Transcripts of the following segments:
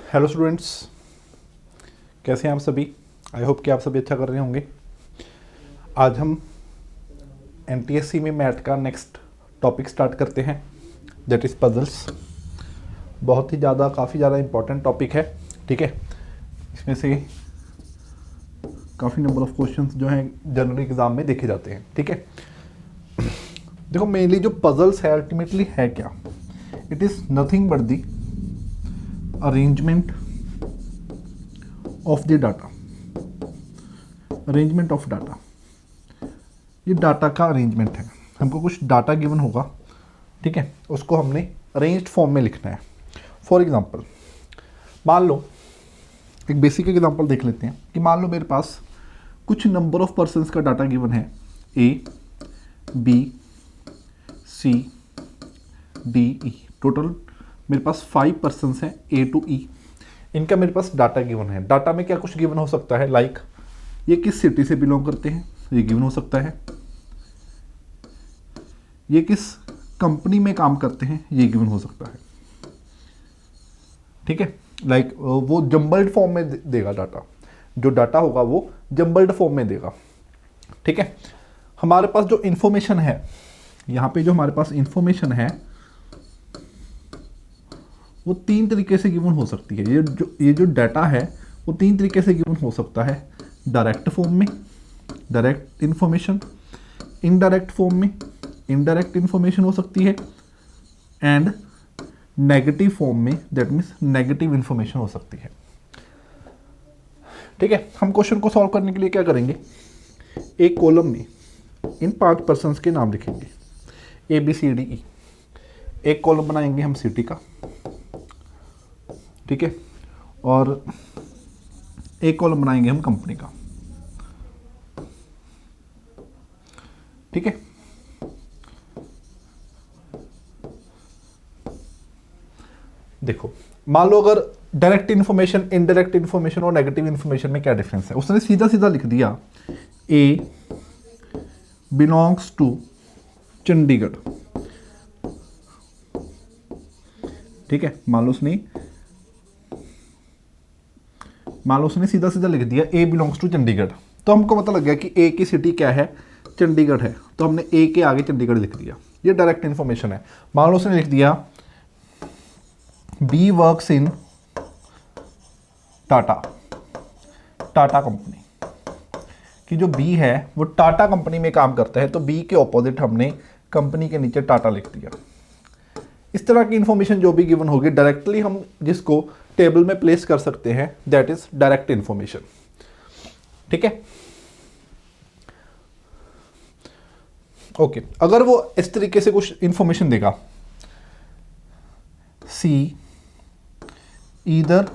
Hello students, कैसे हैं आप सभी। आई होप कि आप सभी अच्छा कर रहे होंगे। आज हम एनटीएससी में मैथ का नेक्स्ट टॉपिक स्टार्ट करते हैं, दैट इज़ पजल्स। बहुत ही काफ़ी ज़्यादा इम्पॉर्टेंट टॉपिक है, ठीक है। इसमें से काफ़ी नंबर ऑफ क्वेश्चंस जो हैं जनरल एग्ज़ाम में देखे जाते हैं, ठीक है। देखो, मेनली जो पजल्स है अल्टीमेटली है क्या, it is nothing but the arrangement of the data. Arrangement of data, ये डाटा का अरेंजमेंट है। हमको कुछ डाटा गिवन होगा, ठीक है, उसको हमने अरेंज्ड फॉर्म में लिखना है। फॉर एग्जांपल, मान लो एक बेसिक एग्जांपल देख लेते हैं कि मान लो मेरे पास कुछ नंबर ऑफ पर्सन्स का डाटा गिवन है, A B C D E. Total मेरे पास 5 पर्सन्स हैं ए टू ई। इनका मेरे पास डाटा गिवन है। डाटा में क्या कुछ गिवन हो सकता है, लाइक ये किस सिटी से बिलोंग करते हैं, ये गिवन हो सकता है। ये किस कंपनी में काम करते हैं, ये गिवन हो सकता है, ठीक है। लाइक वो जंबल्ड फॉर्म में देगा डाटा, जो डाटा होगा वो जंबल्ड फॉर्म में देगा, ठीक है। हमारे पास जो इंफॉर्मेशन है, यहाँ पे जो हमारे पास इंफॉर्मेशन है वो 3 तरीके से गिवन हो सकती है। ये जो डाटा है वो 3 तरीके से गिवन हो सकता है। डायरेक्ट फॉर्म में, डायरेक्ट इंफॉर्मेशन, इनडायरेक्ट फॉर्म में, इनडायरेक्ट इंफॉर्मेशन हो सकती है, एंड नेगेटिव फॉर्म में, दैट मीन्स नेगेटिव इंफॉर्मेशन हो सकती है, ठीक है। हम क्वेश्चन को सॉल्व करने के लिए क्या करेंगे, एक कॉलम में इन 5 पर्सन्स के नाम लिखेंगे, ए बी सी डी ई। एक कॉलम बनाएंगे हम सिटी का, ठीक है, और एक कॉलम बनाएंगे हम कंपनी का, ठीक है। देखो, मान लो अगर डायरेक्ट इन्फॉर्मेशन, इनडायरेक्ट इन्फॉर्मेशन और नेगेटिव इन्फॉर्मेशन में क्या डिफरेंस है। उसने सीधा सीधा लिख दिया ए बिलोंग्स टू चंडीगढ़, ठीक है। मान लो उसने सीधा सीधा लिख दिया ए बिलोंग्स टू चंडीगढ़, तो हमको पता लग गया कि ए की सिटी क्या है, चंडीगढ़ है, तो हमने ए के आगे चंडीगढ़ लिख दिया। ये डायरेक्ट इन्फॉर्मेशन है। मान लो उसने लिख दिया B works in Tata company, कि जो बी है वो टाटा कंपनी में काम करता है, तो बी के ऑपोजिट हमने कंपनी के नीचे टाटा लिख दिया। इस तरह की इंफॉर्मेशन जो भी गिवन होगी, डायरेक्टली हम जिसको टेबल में प्लेस कर सकते हैं, दैट इज डायरेक्ट इंफॉर्मेशन, ठीक है। ओके, अगर वो इस तरीके से कुछ इंफॉर्मेशन देगा, सी ईदर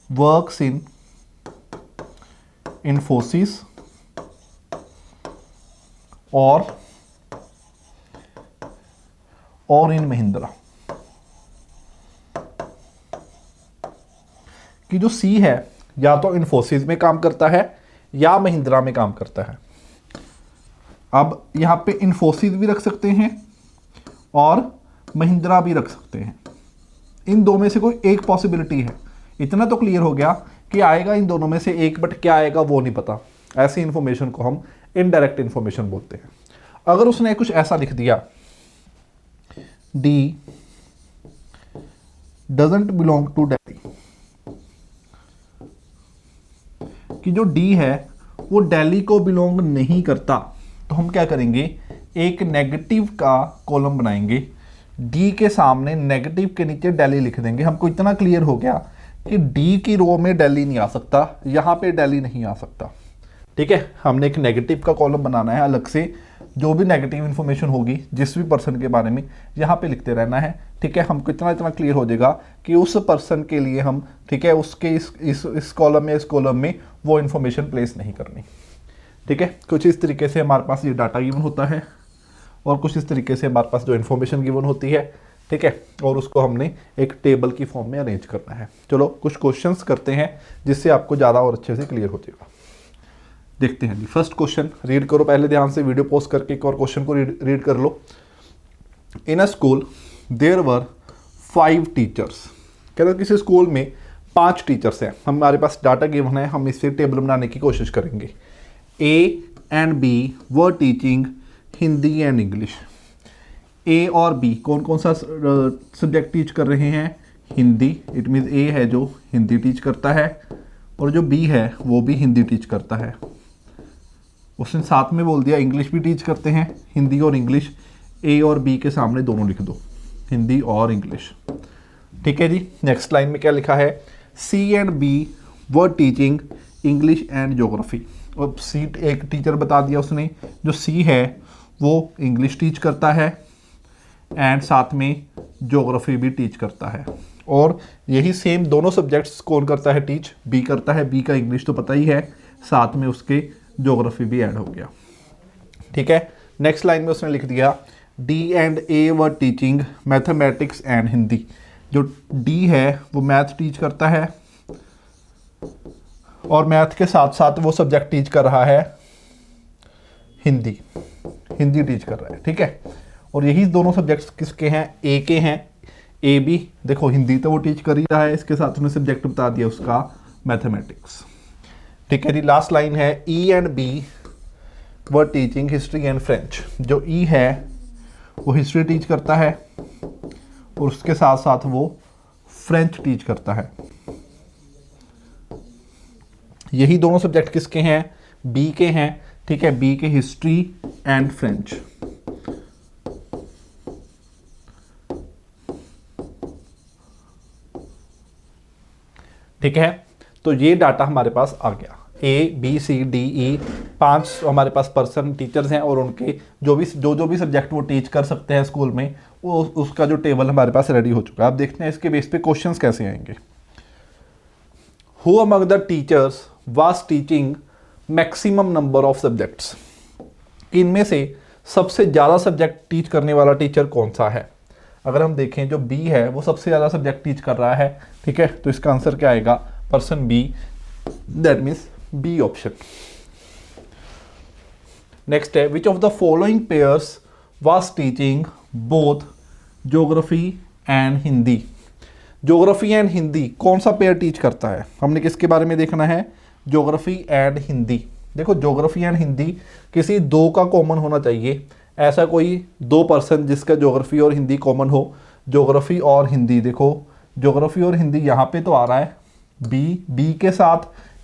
वर्क्स इन इन्फोसिस और इन महिंद्रा, कि जो सी है या तो इन्फोसिस में काम करता है या महिंद्रा में काम करता है। अब यहां पे इन्फोसिस भी रख सकते हैं और महिंद्रा भी रख सकते हैं। इन दो में से कोई एक पॉसिबिलिटी है। इतना तो क्लियर हो गया कि आएगा इन दोनों में से एक, बट क्या आएगा वो नहीं पता। ऐसी इंफॉर्मेशन को हम इनडायरेक्ट इंफॉर्मेशन बोलते हैं। अगर उसने कुछ ऐसा लिख दिया, D doesn't belong to Delhi, कि जो डी है वो दिल्ली को बिलोंग नहीं करता, तो हम क्या करेंगे, एक नेगेटिव का कॉलम बनाएंगे, डी के सामने नेगेटिव के नीचे दिल्ली लिख देंगे। हमको इतना क्लियर हो गया कि डी की रो में दिल्ली नहीं आ सकता, यहां पे दिल्ली नहीं आ सकता, ठीक है। हमने एक नेगेटिव का कॉलम बनाना है अलग से, जो भी नेगेटिव इन्फॉर्मेशन होगी जिस भी पर्सन के बारे में यहाँ पे लिखते रहना है, ठीक है। हमको इतना क्लियर हो जाएगा कि उस पर्सन के लिए हम, ठीक है, उसके इस कॉलम में, इस कॉलम में वो इन्फॉर्मेशन प्लेस नहीं करनी, ठीक है। कुछ इस तरीके से हमारे पास ये डाटा गिवन होता है और कुछ इस तरीके से हमारे पास जो इन्फॉर्मेशन गिवन होती है, ठीक है, और उसको हमने एक टेबल की फॉर्म में अरेंज करना है। चलो कुछ क्वेश्चंस करते हैं जिससे आपको ज़्यादा और अच्छे से क्लियर हो जाएगा। देखते हैं जी, फर्स्ट क्वेश्चन रीड करो पहले ध्यान से, वीडियो पॉज करके एक और क्वेश्चन को रीड कर लो। In a school there were 5 teachers. कह रहे किसी स्कूल में 5 टीचर्स हैं, हमारे पास डाटा गिवन है, हम इससे टेबल बनाने की कोशिश करेंगे। A and B were teaching Hindi and English. A और बी कौन कौन सा सब्जेक्ट टीच कर रहे हैं? हिंदी। इट मीन्स ए है जो हिंदी टीच करता है और जो बी है वो भी हिंदी टीच करता है। उसने साथ में बोल दिया इंग्लिश भी टीच करते हैं, हिंदी और इंग्लिश। ए और बी के सामने दोनों लिख दो, हिंदी और इंग्लिश। ठीक है जी। नेक्स्ट लाइन में क्या लिखा है? C and B were teaching English and geography. और सी एक टीचर बता दिया उसने, जो सी है वो इंग्लिश टीच करता है एंड साथ में ज्योग्राफी भी टीच करता है। और यही सेम दोनों सब्जेक्ट्स कौन करता है टीच? बी करता है। बी का इंग्लिश तो पता ही है, साथ में उसके ज्योग्राफी भी ऐड हो गया। ठीक है। नेक्स्ट लाइन में उसने लिख दिया D and A were teaching mathematics and Hindi. जो डी है वो मैथ टीच करता है और मैथ के साथ साथ वो सब्जेक्ट टीच कर रहा है हिंदी, हिंदी टीच कर रहा है। ठीक है। और यही दोनों सब्जेक्ट्स किसके हैं? ए के हैं। ए भी देखो हिंदी तो वो टीच कर ही रहा है, इसके साथ उन्हें सब्जेक्ट बता दिया उसका मैथमेटिक्स। ठीक है जी। लास्ट लाइन है E and B were teaching history and French. जो ई है वो हिस्ट्री टीच करता है और उसके साथ साथ वो फ्रेंच टीच करता है। यही दोनों सब्जेक्ट किसके हैं? बी के हैं। ठीक है। बी के हिस्ट्री एंड फ्रेंच। ठीक है। तो ये डाटा हमारे पास आ गया। ए बी सी डी ई 5 हमारे पास पर्सन टीचर्स हैं और उनके जो भी सब्जेक्ट वो टीच कर सकते हैं स्कूल में, वो उसका जो टेबल हमारे पास रेडी हो चुका है। अब देखते हैं इसके बेस पे क्वेश्चंस कैसे आएंगे। Who among the teachers was teaching maximum number of subjects. इनमें से सबसे ज़्यादा सब्जेक्ट टीच करने वाला टीचर कौन सा है? अगर हम देखें जो बी है वो सबसे ज़्यादा सब्जेक्ट टीच कर रहा है। ठीक है। तो इसका आंसर क्या आएगा? Person B, that means B option. Next है which of the following pairs was teaching both geography and Hindi. Geography and Hindi कौन सा पेयर टीच करता है? हमने किसके बारे में देखना है? Geography and Hindi. देखो ज्योग्राफी एंड हिंदी किसी दो का कॉमन होना चाहिए। ऐसा कोई 2 पर्सन जिसका ज्योग्राफी और हिंदी कॉमन हो। ज्योग्राफी और हिंदी, देखो ज्योग्राफी और हिंदी यहाँ पे तो आ रहा है बी के साथ,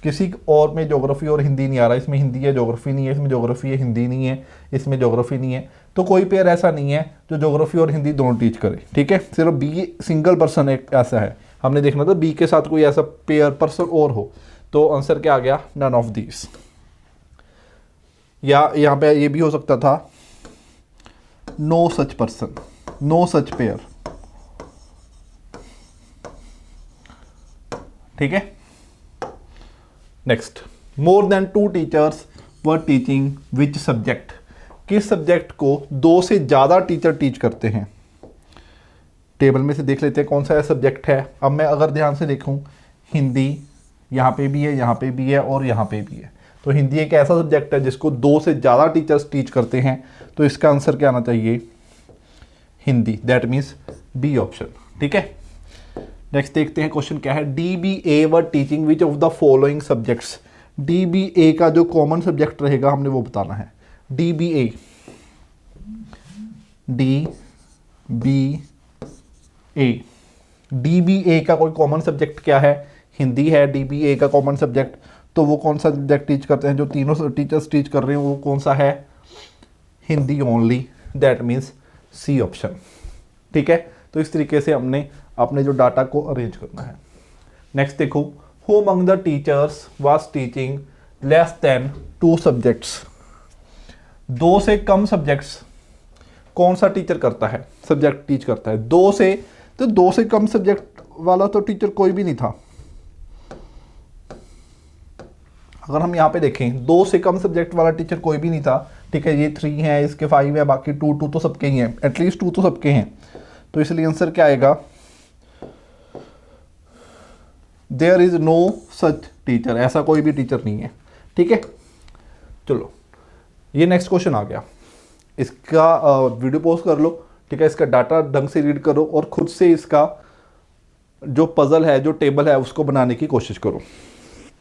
किसी और में ज्योग्राफी और हिंदी नहीं आ रहा। इसमें हिंदी है ज्योग्राफी नहीं है, इसमें ज्योग्राफी है हिंदी नहीं है, इसमें ज्योग्राफी नहीं है। तो कोई पेयर ऐसा नहीं है जो ज्योग्राफी और हिंदी दोनों टीच करे। ठीक है। सिर्फ बी सिंगल पर्सन एक ऐसा है, हमने देखना था बी के साथ कोई ऐसा पेयर पर्सन और हो। तो आंसर क्या आ गया? None of these. या यहाँ पे ये भी हो सकता था no such person, no such pair. ठीक है। Next, more than 2 teachers were teaching which subject. किस सब्जेक्ट को 2 से ज़्यादा टीचर टीच करते हैं? टेबल में से देख लेते हैं कौन सा सब्जेक्ट है। अब मैं अगर ध्यान से देखूं, हिंदी यहाँ पे भी है, यहाँ पे भी है और यहाँ पे भी है। तो हिंदी एक ऐसा सब्जेक्ट है जिसको 2 से ज़्यादा टीचर्स टीच करते हैं। तो इसका आंसर क्या आना चाहिए? Hindi, that means B option. ठीक है। नेक्स्ट देखते हैं क्वेश्चन क्या है। D B A were teaching which of the following subjects. D B A का जो कॉमन सब्जेक्ट रहेगा हमने वो बताना है। D B A, D B A, D B A का कोई कॉमन सब्जेक्ट क्या है? हिंदी है। डी बी ए का कॉमन सब्जेक्ट, तो वो कौन सा सब्जेक्ट टीच करते हैं? जो तीनों टीचर्स टीच कर रहे हैं वो कौन सा है? Hindi only, that means C option. ठीक है। तो इस तरीके से हमने अपने जो डाटा को अरेंज करना है। नेक्स्ट देखो, who among the teachers was teaching less than 2 subjects. 2 से कम सब्जेक्ट्स कौन सा टीचर करता है? सब्जेक्ट टीच करता है 2 से, तो 2 से कम सब्जेक्ट वाला तो टीचर कोई भी नहीं था। अगर हम यहाँ पे देखें 2 से कम सब्जेक्ट वाला टीचर कोई भी नहीं था। ठीक है। ये 3 है, इसके 5 है, बाकी 2 तो सबके ही हैं, एटलीस्ट 2 तो सबके हैं। तो इसलिए आंसर क्या आएगा? There is no such teacher, ऐसा कोई भी टीचर नहीं है। ठीक है। चलो ये नेक्स्ट क्वेश्चन आ गया। इसका वीडियो पॉज कर लो, ठीक है, इसका डाटा ढंग से रीड करो और खुद से इसका जो पजल है, जो टेबल है, उसको बनाने की कोशिश करो।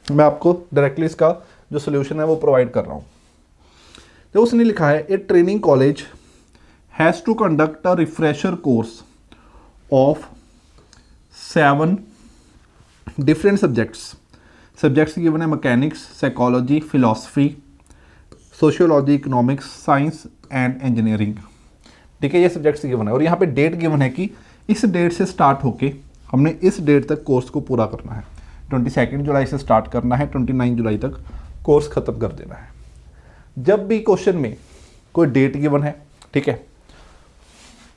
मैं आपको डायरेक्टली इसका जो सोल्यूशन है वो प्रोवाइड कर रहा हूँ। तो उसने लिखा है A training college has to conduct a refresher course of 7 different subjects given है mechanics, psychology, philosophy, sociology, economics, science and engineering. ठीक है, ये सब्जेक्ट्स गिवन है और यहाँ पे डेट गिवन है कि इस डेट से स्टार्ट होके हमने इस डेट तक कोर्स को पूरा करना है। 22 जुलाई से स्टार्ट करना है, 29 जुलाई तक कोर्स ख़त्म कर देना है। जब भी क्वेश्चन में कोई डेट गिवन है, ठीक है,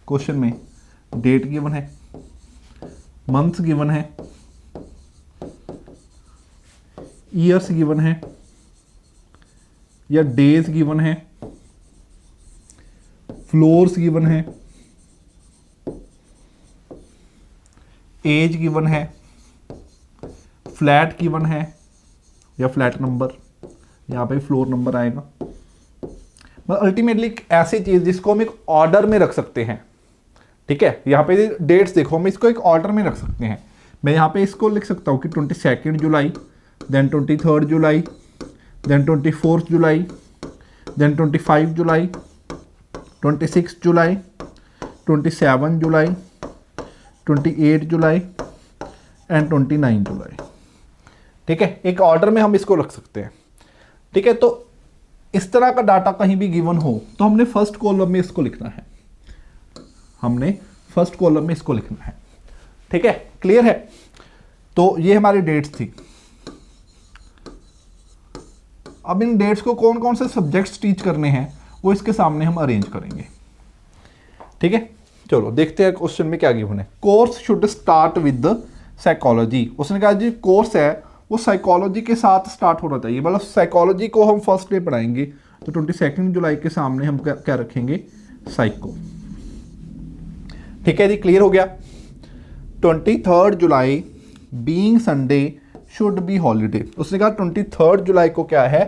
क्वेश्चन में डेट गिवन है, मंथ्स गिवन है, ईयर्स गिवन है या डेज गिवन है, फ्लोर्स गिवन है, एज गिवन है, फ्लैट गिवन है या फ्लैट नंबर, यहाँ पे फ्लोर नंबर आएगा। मतलब अल्टीमेटली एक ऐसी चीज जिसको हम एक ऑर्डर में रख सकते हैं। ठीक है, यहाँ पे डेट्स देखो, हम इसको एक ऑर्डर में रख सकते हैं। मैं यहाँ पे इसको लिख सकता हूँ कि 22 July, then 23 July, then 24 July, then 25 July, 26 July, 27 July, 28 July and 29 July. ठीक है, एक ऑर्डर में हम इसको रख सकते हैं। ठीक है, तो इस तरह का डाटा कहीं भी गिवन हो तो हमने फर्स्ट कॉलम में इसको लिखना है, हमने फर्स्ट कॉलम में इसको लिखना है। ठीक है, क्लियर है। तो ये हमारी डेट्स थी। अब इन डेट्स को कौन कौन से सब्जेक्ट्स टीच करने हैं वो इसके सामने हम अरेंज करेंगे। ठीक है, चलो देखते हैं क्वेश्चन में क्या गिवन है। Course should start with psychology. उसने कहा जी कोर्स है वो साइकोलॉजी के साथ स्टार्ट होना चाहिए, मतलब साइकोलॉजी को हम फर्स्ट डे पढ़ाएंगे। तो 22 जुलाई के सामने हम क्या रखेंगे, साइको। ठीक है जी, क्लियर हो गया। 23 July being Sunday should be holiday. उसने कहा 23 जुलाई को क्या है,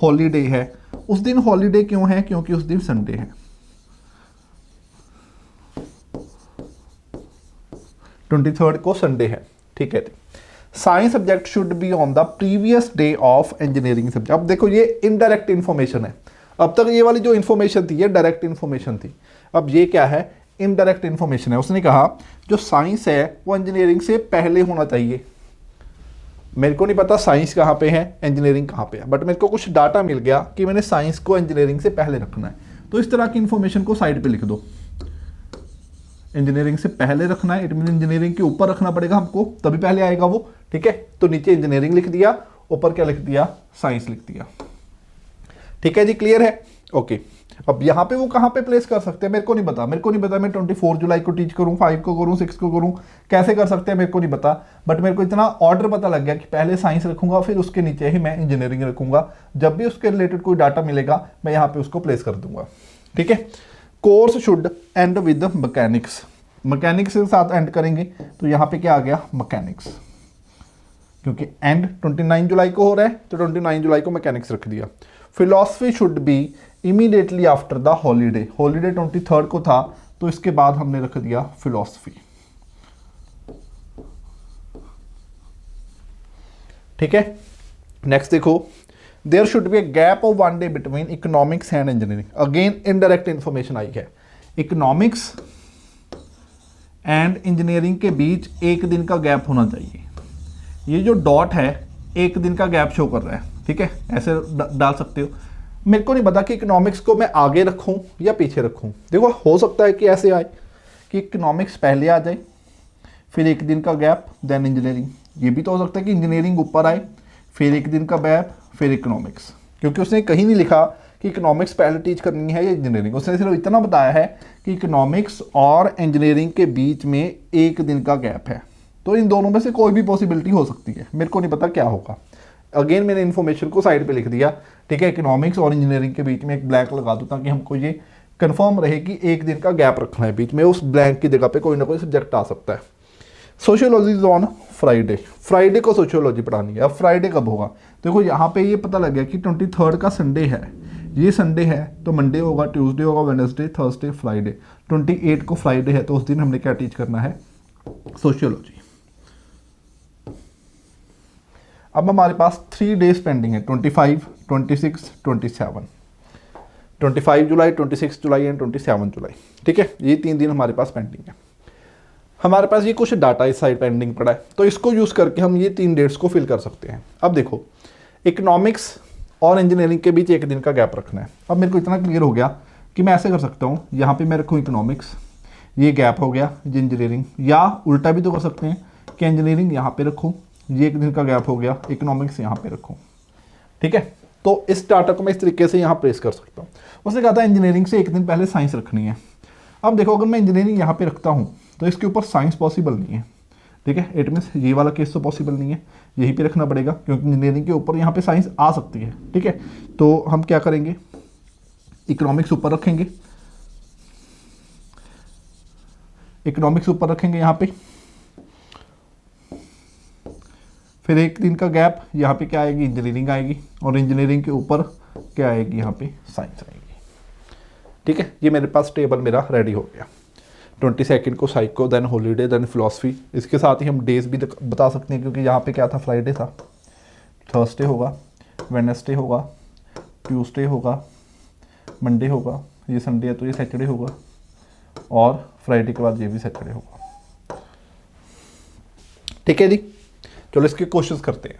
हॉलीडे है। उस दिन हॉलीडे क्यों है, क्योंकि उस दिन संडे है। 23 को संडे है। ठीक है, science subject should be on the previous day of engineering subject. अब देखो ये इनडायरेक्ट इंफॉर्मेशन है। अब तक ये वाली जो इंफॉर्मेशन थी ये डायरेक्ट इंफॉर्मेशन थी, अब ये क्या है, इनडायरेक्ट इंफॉर्मेशन है। उसने कहा जो साइंस है वो इंजीनियरिंग से पहले होना चाहिए। मेरे को नहीं पता साइंस कहाँ पे है, इंजीनियरिंग कहाँ पे है, बट मेरे को कुछ डाटा मिल गया कि मैंने साइंस को इंजीनियरिंग से पहले रखना है। तो इस तरह की इंफॉर्मेशन को साइड पे लिख दो। इंजीनियरिंग से पहले रखना है, इट मीन इंजीनियरिंग के ऊपर रखना पड़ेगा हमको, तभी पहले आएगा वो। ठीक है, तो नीचे इंजीनियरिंग लिख दिया, ऊपर क्या लिख दिया, साइंस लिख दिया। ठीक है जी, क्लियर है। ओके, अब यहाँ पे वो कहाँ पे प्लेस कर सकते हैं मेरे को नहीं पता। मेरे को नहीं पता मैं 24 जुलाई को टीच करूँ, 5 को करूँ, 6 को करूँ, कैसे कर सकते हैं मेरे को नहीं पता। बट मेरे को इतना ऑर्डर पता लग गया कि पहले साइंस रखूंगा, फिर उसके नीचे ही मैं इंजीनियरिंग रखूंगा। जब भी उसके रिलेटेड कोई डाटा मिलेगा मैं यहाँ पे उसको प्लेस कर दूंगा। ठीक है, course should and with mechanics. Mechanics के साथ एंड करेंगे तो यहाँ पे क्या आ गया, मैकेनिक्स, क्योंकि एंड 29 जुलाई को हो रहा है तो 29 जुलाई को मैकेनिक्स रख दिया। Philosophy should be immediately after the holiday. Holiday 23 को था तो इसके बाद हमने रख दिया फिलॉसफी। ठीक है, नेक्स्ट देखो, there should be a gap of 1 day between economics and engineering. Again indirect information आई है। इकोनॉमिक्स एंड इंजीनियरिंग के बीच एक दिन का गैप होना चाहिए। ये जो डॉट है एक दिन का गैप शो कर रहा है। ठीक है, ऐसे डाल सकते हो। मेरे को नहीं पता कि इकोनॉमिक्स को मैं आगे रखूं या पीछे रखूं। देखो हो सकता है कि ऐसे आए कि इकोनॉमिक्स पहले आ जाए, फिर एक दिन का गैप, देन इंजीनियरिंग। ये भी तो हो सकता है कि इंजीनियरिंग ऊपर आए, फिर एक दिन का गैप, फिर इकोनॉमिक्स। क्योंकि उसने कहीं नहीं लिखा कि इकोनॉमिक्स पहले टीच करनी है या इंजीनियरिंग। उसने सिर्फ इतना बताया है कि इकोनॉमिक्स और इंजीनियरिंग के बीच में एक दिन का गैप है। तो इन दोनों में से कोई भी पॉसिबिलिटी हो सकती है, मेरे को नहीं पता क्या होगा। अगेन मैंने इन्फॉर्मेशन को साइड पे लिख दिया। ठीक है, इकोनॉमिक्स और इंजीनियरिंग के बीच में एक ब्लैंक लगा दूँ ताकि हमको ये कंफर्म रहे कि एक दिन का गैप रखना है बीच में। उस ब्लैंक की जगह पे कोई ना कोई सब्जेक्ट आ सकता है। Sociology is on Friday. Friday को सोशियोलॉजी पढ़ानी है। अब फ्राइडे कब होगा, देखो यहाँ पे ये पता लग गया कि 23 का संडे है, ये संडे है तो मंडे होगा, ट्यूसडे होगा, वेडनेसडे, थर्सडे, फ्राइडे। 28 को फ्राइडे है तो उस दिन हमने क्या टीच करना है, सोशियोलॉजी। अब हमारे पास 3 डेज पेंडिंग है, 25, 26, 27। 25 जुलाई, 26 जुलाई एंड 27 जुलाई। ठीक है, ये 3 दिन हमारे पास पेंडिंग है। हमारे पास ये कुछ डाटा इस साइड पेंडिंग पड़ा है, तो इसको यूज़ करके हम ये 3 डेट्स को फिल कर सकते हैं। अब देखो, इकोनॉमिक्स और इंजीनियरिंग के बीच 1 दिन का गैप रखना है। अब मेरे को इतना क्लियर हो गया कि मैं ऐसे कर सकता हूँ, यहाँ पे मैं रखूँ इकोनॉमिक्स, ये गैप हो गया, ये इंजीनियरिंग, या उल्टा भी तो कर सकते हैं कि इंजीनियरिंग यहाँ पे रखूँ, ये 1 दिन का गैप हो गया, इकोनॉमिक्स यहाँ पे रखूँ। ठीक है, तो इस डाटा को मैं इस तरीके से यहाँ प्लेस कर सकता हूँ। उसने कहा था इंजीनियरिंग से 1 दिन पहले साइंस रखनी है। अब देखो, अगर मैं इंजीनियरिंग यहाँ पे रखता हूँ तो इसके ऊपर साइंस पॉसिबल नहीं है। ठीक है, इट मीन्स ये वाला केस तो पॉसिबल नहीं है, यहीं पे रखना पड़ेगा, क्योंकि इंजीनियरिंग के ऊपर यहाँ पे साइंस आ सकती है। ठीक है, तो हम क्या करेंगे, इकोनॉमिक्स ऊपर रखेंगे, इकोनॉमिक्स ऊपर रखेंगे यहाँ पे, फिर 1 दिन का गैप, यहाँ पे क्या आएगी, इंजीनियरिंग आएगी, और इंजीनियरिंग के ऊपर क्या आएगी, यहाँ पे साइंस आएगी। ठीक है, ये मेरे पास टेबल मेरा रेडी हो गया। 22 को psycho, then holiday, then philosophy. इसके साथ ही हम डेज भी बता सकते हैं, क्योंकि यहाँ पे क्या था, फ्राइडे था, थर्सडे होगा, वेडनेसडे होगा, ट्यूसडे होगा, मंडे होगा, ये संडे है तो ये सैटरडे होगा, और फ्राइडे के बाद ये भी सैटरडे होगा। ठीक है जी, चलो इसके क्वेश्चंस करते हैं।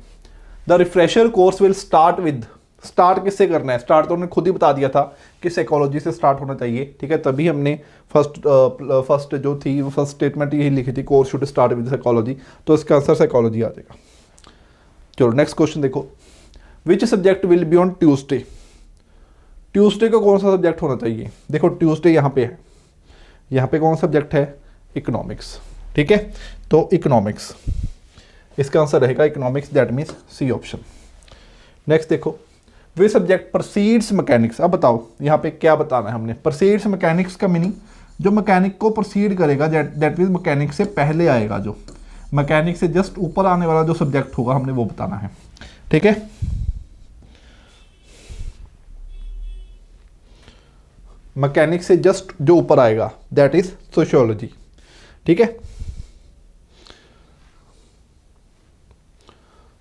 The refresher course will start with, start किससे करना है, स्टार्ट तो उन्होंने खुद ही बता दिया था कि साइकोलॉजी से स्टार्ट होना चाहिए। ठीक है, तभी हमने फर्स्ट जो थी फर्स्ट स्टेटमेंट यही लिखी थी, course should start with psychology, तो इसका आंसर साइकोलॉजी आ जाएगा। चलो नेक्स्ट क्वेश्चन देखो, which subject will be on Tuesday. Tuesday को कौन सा सब्जेक्ट होना चाहिए, देखो ट्यूसडे यहाँ पे है, यहाँ पे कौन सा सब्जेक्ट है, इकोनॉमिक्स। ठीक है, तो इकोनॉमिक्स, इसका आंसर रहेगा economics, that means C option. Next देखो, वे सब्जेक्ट प्रोसीड्स मैकेनिक्स। अब बताओ यहाँ पे क्या बताना है हमने, प्रोसीड्स मैकेनिक्स का मीनिंग जो मैकेनिक को प्रोसीड करेगा, दैट मीन्स मैकेनिक से पहले आएगा, जो मैकेनिक से जस्ट ऊपर आने वाला जो सब्जेक्ट होगा हमने वो बताना है। ठीक है, मैकेनिक से जस्ट जो ऊपर आएगा दैट इज सोशियोलॉजी। ठीक है,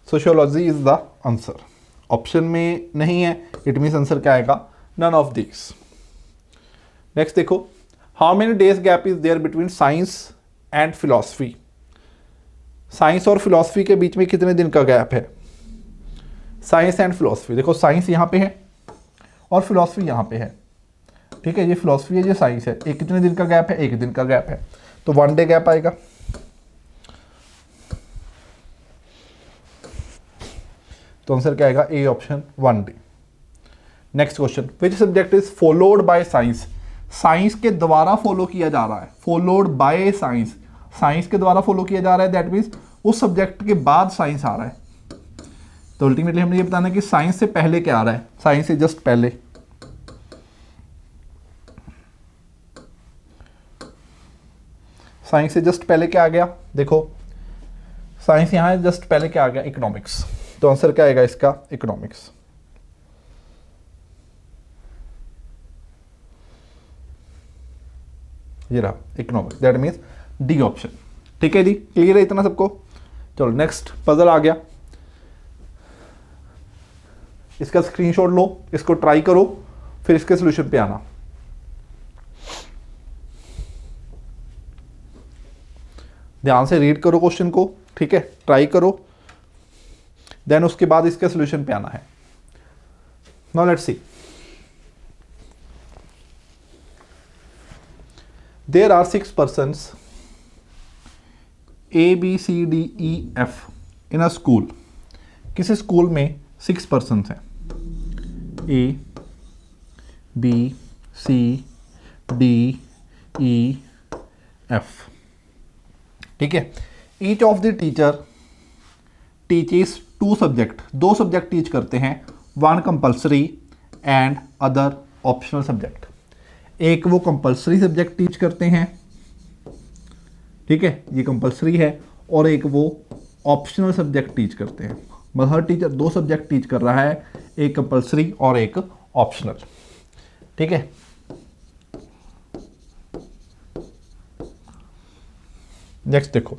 sociology is the answer. Option में नहीं है, इट मीन्स आंसर क्या आएगा, नन ऑफ दिस। नेक्स्ट देखो, how many days gap is there between science and philosophy. Science और फिलॉसफी के बीच में कितने दिन का गैप है, साइंस एंड फिलॉसफी। देखो साइंस यहाँ पे है और फिलॉसफी यहाँ पे है। ठीक है, ये फिलॉसफी है, ये साइंस है, एक कितने दिन का गैप है, 1 दिन का गैप है, तो 1 डे गैप आएगा। तो आंसर क्या आएगा, A option, 1 day. Next question, which subject is followed by science. Science के द्वारा फॉलो किया जा रहा है, फॉलोड बाय साइंस, साइंस के द्वारा फॉलो किया जा रहा है, दैट मीन्स उस सब्जेक्ट के बाद साइंस आ रहा है। तो अल्टीमेटली हमने ये बताना है कि साइंस से पहले क्या आ रहा है, साइंस से जस्ट पहले। साइंस से जस्ट पहले क्या आ गया, देखो साइंस यहां है, जस्ट पहले क्या आ गया, इकोनॉमिक्स। तो आंसर क्या आएगा इसका, इकोनॉमिक्स। ये रहा economics, that means D option. ठीक है जी, क्लियर है इतना सबको। चलो नेक्स्ट पजल आ गया, इसका स्क्रीनशॉट लो, इसको ट्राई करो, फिर इसके सोल्यूशन पे आना। ध्यान से रीड करो क्वेश्चन को, ठीक है, ट्राई करो, देन उसके बाद इसके सोल्यूशन पे आना है। Now let's see, there are 6 persons A B C D E F in a school. किसी स्कूल में 6 persons हैं, A B C D E F। ठीक है, each of the teacher teaches 2 subject, 2 subject teach करते हैं, 1 compulsory and other optional subject. एक वो compulsory subject teach करते हैं, ठीक है, ये कंपल्सरी है, और एक वो ऑप्शनल सब्जेक्ट टीच करते हैं। मतलब हर टीचर 2 सब्जेक्ट टीच कर रहा है, एक कंपल्सरी और एक ऑप्शनल। ठीक है, नेक्स्ट देखो,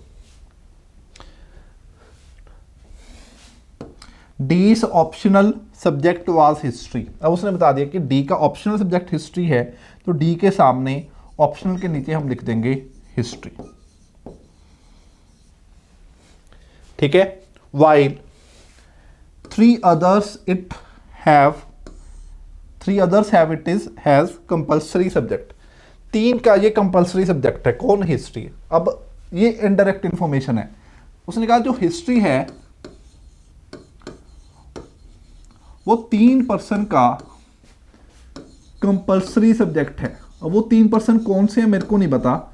डी's ऑप्शनल सब्जेक्ट वाज हिस्ट्री। अब उसने बता दिया कि डी का ऑप्शनल सब्जेक्ट हिस्ट्री है, तो डी के सामने ऑप्शनल के नीचे हम लिख देंगे हिस्ट्री। ठीक है, while three others have it is has compulsory subject. तीन का ये कंपल्सरी सब्जेक्ट है, कौन? हिस्ट्री। अब ये इनडायरेक्ट इंफॉर्मेशन है। उसने कहा जो हिस्ट्री है वो 3% का कंपल्सरी सब्जेक्ट है। अब वो 3% कौन से हैं मेरे को नहीं पता,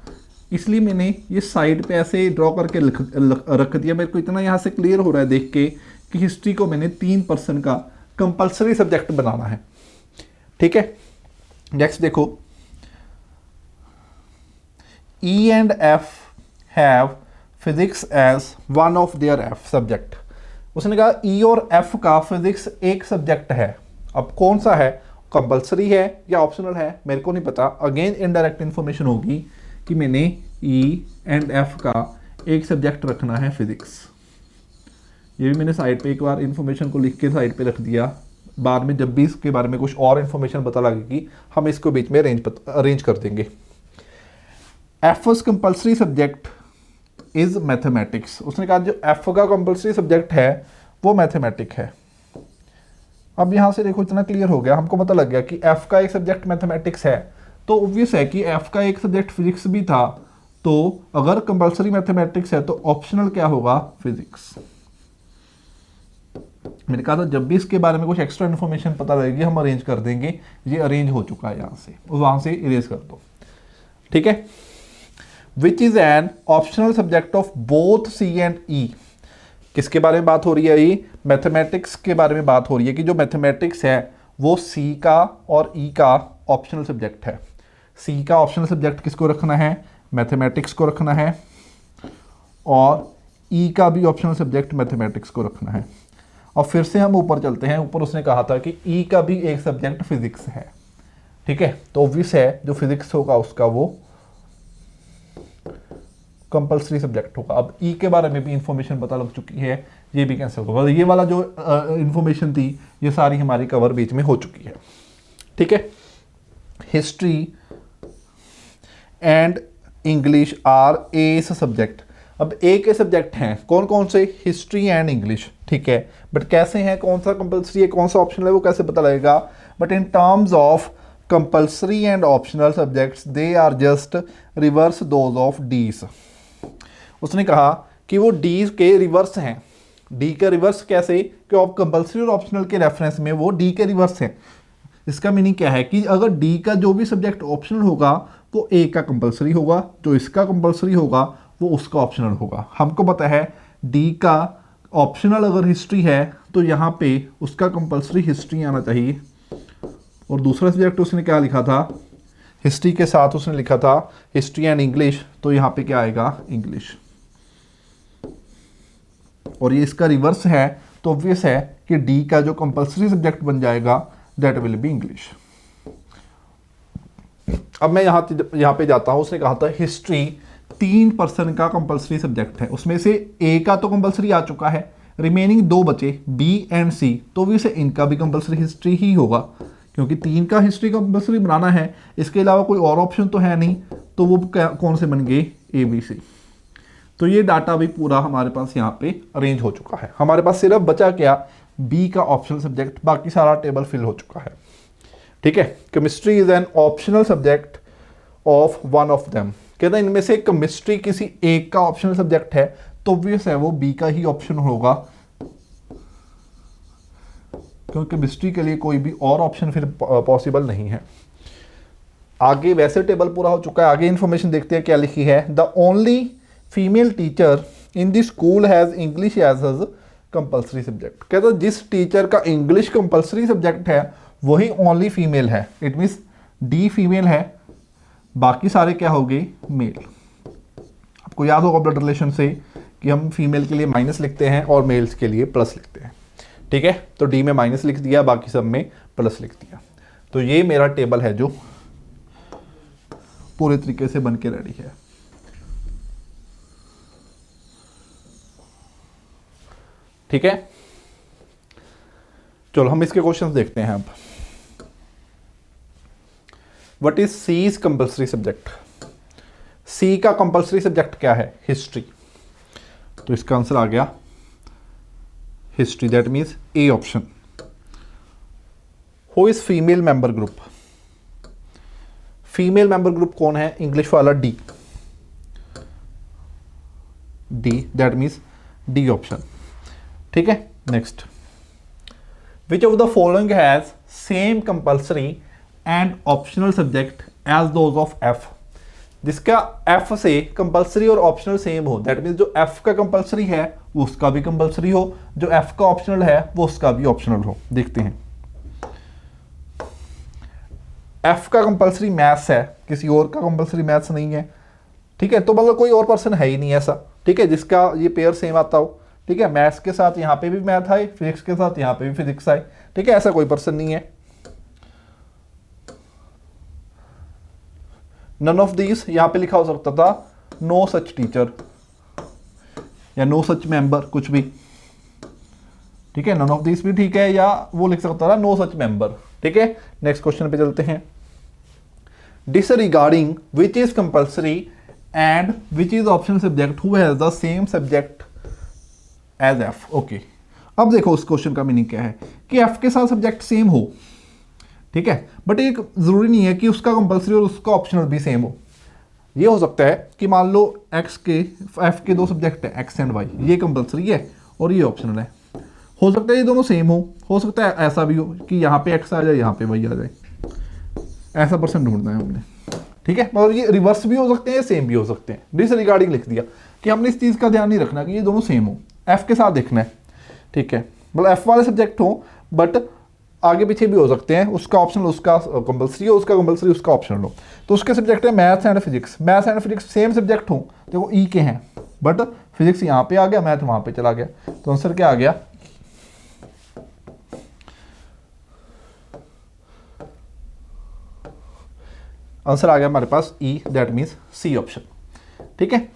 इसलिए मैंने ये साइड पे ऐसे ड्रॉ करके रख दिया। मेरे को इतना यहाँ से क्लियर हो रहा है देख के कि हिस्ट्री को मैंने 3% का कंपल्सरी सब्जेक्ट बनाना है। ठीक है, नेक्स्ट देखो, E and F have physics as one of their F subject. उसने कहा E और F का फिजिक्स एक सब्जेक्ट है। अब कौन सा है, कंपल्सरी है या ऑप्शनल है, मेरे को नहीं पता। अगेन इनडायरेक्ट इंफॉर्मेशन होगी कि मैंने E एंड F का एक सब्जेक्ट रखना है फिजिक्स। ये भी मैंने साइड पे एक बार इंफॉर्मेशन को लिख के साइड पे रख दिया। बाद में जब भी इसके बारे में कुछ और इंफॉर्मेशन पता लगेगी हम इसको बीच में अरेंज कर देंगे। F's compulsory subject is mathematics. उसने कहा जो F का कंपल्सरी सब्जेक्ट है वो मैथमेटिक है। अब यहाँ से देखो इतना क्लियर हो गया, हमको पता लग गया कि F का एक सब्जेक्ट मैथमेटिक्स है, तो ऑब्वियस है कि F का एक सब्जेक्ट फिजिक्स भी था। तो अगर कंपल्सरी मैथमेटिक्स है तो ऑप्शनल क्या होगा, फिजिक्स। मैंने कहा था जब भी इसके बारे में कुछ एक्स्ट्रा इन्फॉर्मेशन पता लगेगी हम अरेंज कर देंगे। ये अरेंज हो चुका है यहाँ से, वहाँ से इरेज कर दो। ठीक है, which is an optional subject of both C and E। किसके बारे में बात हो रही है, ये मैथमेटिक्स के बारे में बात हो रही है कि जो मैथमेटिक्स है वो C का और E का ऑप्शनल सब्जेक्ट है। C का ऑप्शनल सब्जेक्ट किसको रखना है, मैथमेटिक्स को रखना है, और E का भी ऑप्शनल सब्जेक्ट मैथमेटिक्स को रखना है। और फिर से हम ऊपर चलते हैं, ऊपर उसने कहा था कि E का भी एक सब्जेक्ट फिजिक्स है। ठीक है, तो ऑब्वियस है जो फिजिक्स होगा उसका वो कंपल्सरी सब्जेक्ट होगा। अब E के बारे में भी इंफॉर्मेशन पता लग चुकी है, ये भी कैंसिल होगा। ये वाला जो इंफॉर्मेशन थी ये सारी हमारी कवर बीच में हो चुकी है। ठीक है, history and English R S subject. अब ए के सब्जेक्ट हैं कौन कौन से, हिस्ट्री एंड इंग्लिश। ठीक है, बट कैसे हैं, कौन सा कंपल्सरी है कौन सा ऑप्शनल है वो कैसे पता लगेगा। But in terms of compulsory and optional subjects they are just reverse those of D's. उसने कहा कि वो डी के रिवर्स हैं। डी का रिवर्स कैसे, कि आप कंपल्सरी और ऑप्शनल के रेफरेंस में वो डी के रिवर्स हैं। इसका मीनिंग क्या है कि अगर डी का जो भी सब्जेक्ट ऑप्शनल होगा वो ए का कंपल्सरी होगा, जो इसका कंपल्सरी होगा वो उसका ऑप्शनल होगा। हमको पता है डी का ऑप्शनल अगर हिस्ट्री है तो यहाँ पे उसका कंपल्सरी हिस्ट्री आना चाहिए। और दूसरा सब्जेक्ट उसने क्या लिखा था, हिस्ट्री के साथ उसने लिखा था हिस्ट्री एंड इंग्लिश, तो यहाँ पे क्या आएगा, इंग्लिश। और ये इसका रिवर्स है तो ऑब्वियस है कि डी का जो कंपल्सरी सब्जेक्ट बन जाएगा दैट विल बी इंग्लिश। अब मैं यहाँ पे जाता हूँ। उसने कहा था हिस्ट्री 3% का कंपल्सरी सब्जेक्ट है, उसमें से ए का तो कंपल्सरी आ चुका है, रिमेनिंग 2 बचे बी एंड सी, तो भी से इनका भी कंपल्सरी हिस्ट्री ही होगा क्योंकि 3 का हिस्ट्री कंपल्सरी बनाना है। इसके अलावा कोई और ऑप्शन तो है नहीं, तो वो कौन से बन गए, ए बी सी। तो ये डाटा भी पूरा हमारे पास यहाँ पे अरेंज हो चुका है। हमारे पास सिर्फ बचा क्या, बी का ऑप्शनल सब्जेक्ट, बाकी सारा टेबल फिल हो चुका है। ठीक है, chemistry is an optional subject of one of them. कहते हैं इनमें से केमिस्ट्री किसी एक का ऑप्शनल सब्जेक्ट है तो ऑब्वियस है वो बी का ही ऑप्शन होगा, क्योंकि केमिस्ट्री के लिए कोई भी और ऑप्शन फिर पॉसिबल नहीं है। आगे वैसे टेबल पूरा हो चुका है, आगे इंफॉर्मेशन देखते हैं क्या लिखी है। The only female teacher in the school has English as his compulsory subject. कहते हैं जिस टीचर का इंग्लिश कंपल्सरी सब्जेक्ट है वही ओनली फीमेल है। इट मीन्स डी फीमेल है, बाकी सारे क्या हो गए, मेल। आपको याद होगा ब्लड रिलेशन से कि हम फीमेल के लिए माइनस लिखते हैं और मेल्स के लिए प्लस लिखते हैं। ठीक है, तो डी में माइनस लिख दिया, बाकी सब में प्लस लिख दिया। तो ये मेरा टेबल है जो पूरे तरीके से बन के रेडी है। ठीक है, चलो हम इसके क्वेश्चंस देखते हैं अब। What is C's compulsory subject? C का कंपल्सरी सब्जेक्ट क्या है? हिस्ट्री। तो इसका आंसर आ गया history, that means A option. Who is female member group? Female member group कौन है? इंग्लिश वाला D, that means D option. ठीक है, next, which of the following has same compulsory and optional subject as those of F? जिसका F से compulsory और optional same हो, that means जो एफ का कंपल्सरी है वो उसका भी कंपल्सरी हो, जो एफ का ऑप्शनल है वो उसका भी ऑप्शनल हो। देखते हैं, एफ का कंपल्सरी मैथ्स है, किसी और का कंपल्सरी मैथ्स नहीं है। ठीक है, तो मतलब कोई और पर्सन है ही नहीं ऐसा, ठीक है, जिसका ये पेयर सेम आता हो। ठीक है, मैथ्स के साथ यहाँ पे भी मैथ आए, फिजिक्स के साथ यहाँ पे भी फिजिक्स आए। ठीक है, ऐसा कोई पर्सन नहीं है। नन ऑफ दीज यहाँ पे लिखा हो सकता था नो सच टीचर या नो सच मेंबर, कुछ भी। ठीक है, नन ऑफ दीज भी ठीक है, या वो लिख सकता था नो सच मेंबर। ठीक है, नेक्स्ट क्वेश्चन पे चलते हैं। Disregarding which is compulsory and which is optional subject who has the same subject as F? Okay, अब देखो उस क्वेश्चन का मीनिंग क्या है कि एफ के साथ सब्जेक्ट सेम हो। ठीक है, बट एक जरूरी नहीं है कि उसका कंपल्सरी और उसका ऑप्शनल भी सेम हो। ये हो सकता है कि मान लो एक्स के एफ के दो सब्जेक्ट है, एक्स एंड वाई, ये कंपल्सरी है और ये ऑप्शनल है। हो सकता है ये दोनों सेम हो सकता है ऐसा भी हो कि यहाँ पे एक्स आ जाए, यहाँ पे वाई आ जाए। ऐसा पर्सन ढूंढना है हमने। ठीक है, मतलब ये रिवर्स भी हो सकते हैं, सेम भी हो सकते हैं। डिसरिगार्डिंग लिख दिया कि हमने इस चीज़ का ध्यान नहीं रखना कि ये दोनों सेम हो, एफ के साथ देखना है। ठीक है, मतलब एफ वाले सब्जेक्ट हो बट आगे पीछे भी हो सकते हैं, उसका ऑप्शनल उसका कंपल्सरी हो, उसका कंपल्सरी उसका ऑप्शनल हो। तो उसके सब्जेक्ट है maths and physics. Maths and physics same subject हो, देखो ई के हैं, बट फिजिक्स यहाँ पे आ गया, मैथ वहाँ पे चला गया। तो आंसर क्या आ गया? आंसर आ गया हमारे पास E, that means C option. ठीक है,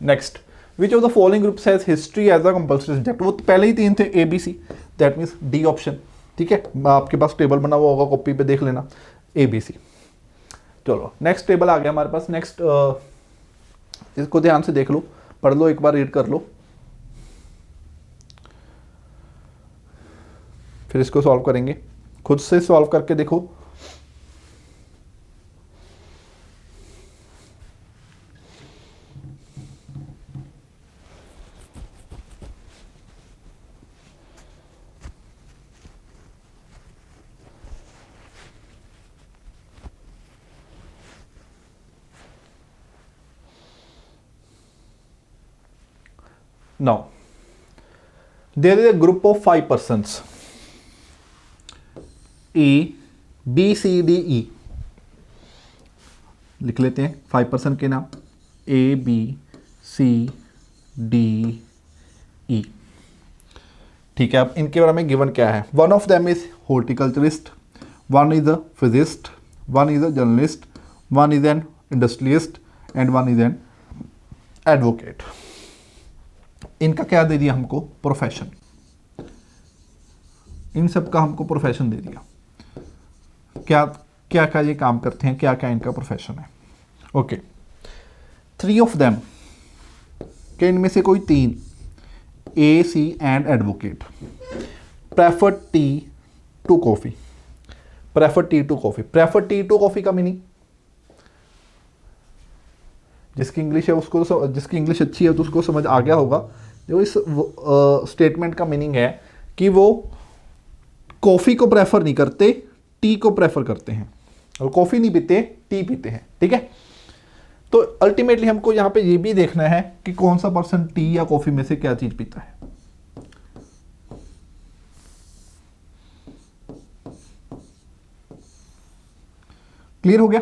next, which of the following groups has history as a compulsory subject? वो तो पहले ही तीन थे, A B C, that means D option. ठीक है, आपके पास टेबल बना हुआ होगा, कॉपी पे देख लेना, ए बी सी। चलो नेक्स्ट टेबल आ गया हमारे पास। नेक्स्ट इसको ध्यान से देख लो, पढ़ लो, एक बार रीड कर लो, फिर इसको सॉल्व करेंगे। खुद से सॉल्व करके देखो। Now, there is a group of 5 persons, A, B, C, D, E. लिख लेते हैं 5 पर्सन के नाम, A, B, C, D, E। ठीक है, अब इनके बारे में गिवन क्या है? One of them is horticulturist, one is a physicist, one is a journalist, one is an industrialist and one is an advocate. इनका क्या दे दिया हमको? प्रोफेशन। इन सब का हमको प्रोफेशन दे दिया, क्या क्या क्या ये काम करते हैं, क्या क्या इनका प्रोफेशन है। ओके, 3 ऑफ देम, क्या इनमें से कोई 3, A, C and advocate, prefer tea to coffee. Prefer tea to coffee, prefer tea to coffee का मीनिंग, जिसकी इंग्लिश है उसको, जिसकी इंग्लिश अच्छी है तो उसको समझ आ गया होगा। जो इस स्टेटमेंट का मीनिंग है कि वो कॉफ़ी को प्रेफर नहीं करते, टी को प्रेफर करते हैं, और कॉफ़ी नहीं पीते, टी पीते हैं। ठीक है, तो अल्टीमेटली हमको यहाँ पे ये भी देखना है कि कौन सा पर्सन टी या कॉफ़ी में से क्या चीज़ पीता है। क्लियर हो गया?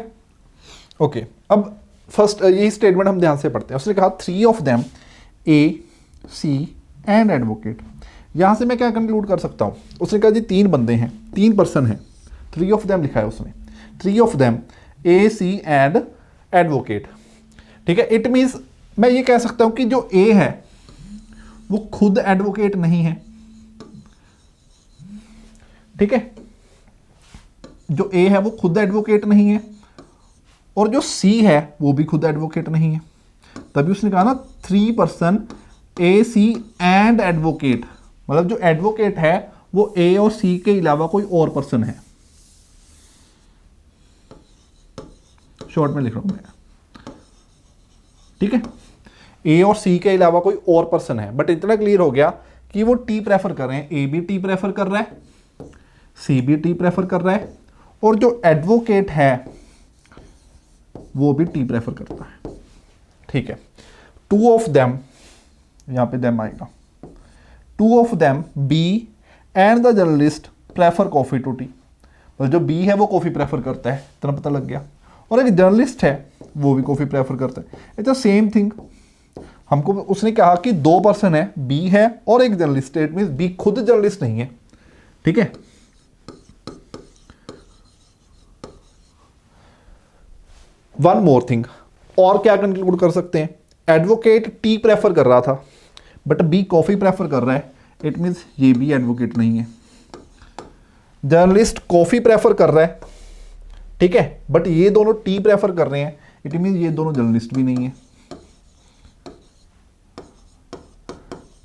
ओके, अब फर्स्ट यही स्टेटमेंट हम ध्यान से पढ़ते हैं। उसने कहा 3 of them, A, C and advocate. यहाँ से मैं क्या कंक्लूड कर सकता हूँ? उसने कहा जी 3 बंदे हैं, 3 पर्सन हैं, 3 ऑफ देम लिखा है उसमें, 3 of them A C and advocate. ठीक है, इट मीन्स मैं ये कह सकता हूं कि जो ए है वो खुद एडवोकेट नहीं है। ठीक है, जो ए है वो खुद एडवोकेट नहीं है और जो सी है वो भी खुद एडवोकेट नहीं है। तभी उसने कहा ना 3 person A C and advocate, मतलब जो एडवोकेट है वो ए और सी के अलावा कोई और पर्सन है। शॉर्ट में लिख रहा हूं मैं। ठीक है, ए और सी के अलावा कोई और पर्सन है, बट इतना क्लियर हो गया कि वो टी प्रेफर कर रहे हैं। ए भी टी प्रेफर कर रहा है, सी भी टी प्रेफर कर रहा है और जो एडवोकेट है वो भी टी प्रेफर करता है। ठीक है, 2 ऑफ देम, यहां पे देम आएगा, 2 of them B and the journalist prefer coffee to tea. तो जो बी है वो कॉफी प्रेफर करता है, इतना पता लग गया। और एक जर्नलिस्ट है वो भी कॉफी प्रेफर करता है। It's the same thing. हमको उसने कहा कि 2 पर्सन है, बी है और एक जर्नलिस्ट। इट मींस बी खुद जर्नलिस्ट नहीं है। ठीक है, वन मोर थिंग, और क्या कंक्लूड कर सकते हैं? एडवोकेट टी प्रेफर कर रहा था बट बी कॉफी प्रेफर कर रहा है, इट मींस ये भी एडवोकेट नहीं है। जर्नलिस्ट कॉफी प्रेफर कर रहा है, ठीक है, बट ये दोनों टी प्रेफर कर रहे हैं, इट मींस ये दोनों जर्नलिस्ट भी नहीं है।